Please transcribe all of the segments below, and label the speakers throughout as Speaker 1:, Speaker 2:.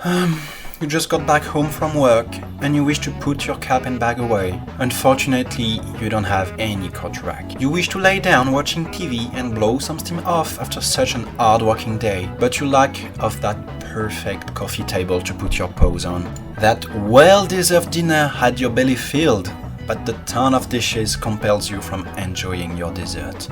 Speaker 1: You just got back home from work and you wish to put your cap and bag away. Unfortunately, you don't have any coat rack. You wish to lay down watching TV and blow some steam off after such an hard-working day, but you lack of that perfect coffee table to put your paws on. That well-deserved dinner had your belly filled, but the ton of dishes compels you from enjoying your dessert.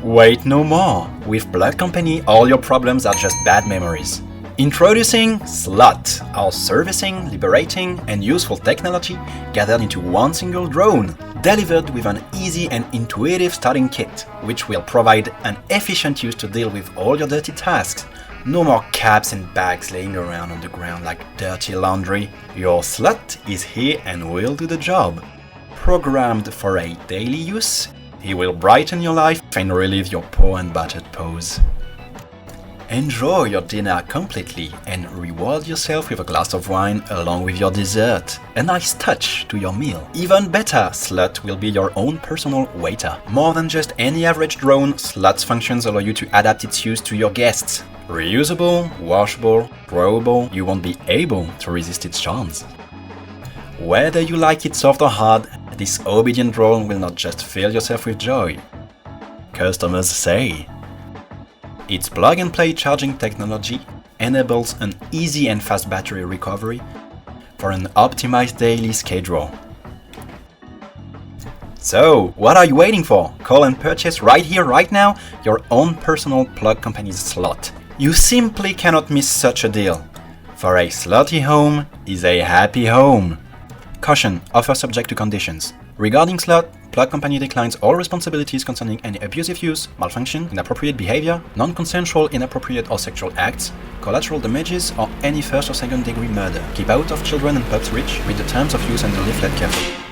Speaker 1: Wait no more! With Blood Company, all your problems are just bad memories. Introducing S.L.U.T, our servicing, liberating, and useful technology gathered into one single drone, delivered with an easy and intuitive starting kit, which will provide an efficient use to deal with all your dirty tasks. No more caps and bags laying around on the ground like dirty laundry. Your S.L.U.T is here and will do the job. Programmed for a daily use, he will brighten your life and relieve your poor and battered paws. Enjoy your dinner completely and reward yourself with a glass of wine along with your dessert. A nice touch to your meal. Even better, S.L.U.T will be your own personal waiter. More than just any average drone, S.L.U.T's functions allow you to adapt its use to your guests. Reusable, washable, throwable, you won't be able to resist its charms. Whether you like it soft or hard, this obedient drone will not just fill yourself with joy. Customers say. Its plug-and-play charging technology enables an easy and fast battery recovery for an optimized daily schedule. So, what are you waiting for? Call and purchase right here, right now, your own personal Plug Company's S.L.U.T. You simply cannot miss such a deal. For a S.L.U.T home is a happy home. Caution, offer subject to conditions. Regarding S.L.U.T, Plug Company declines all responsibilities concerning any abusive use, malfunction, inappropriate behavior, non-consensual, inappropriate or sexual acts, collateral damages, or any first or second degree murder. Keep out of children and pups' reach. Read the terms of use and the leaflet carefully.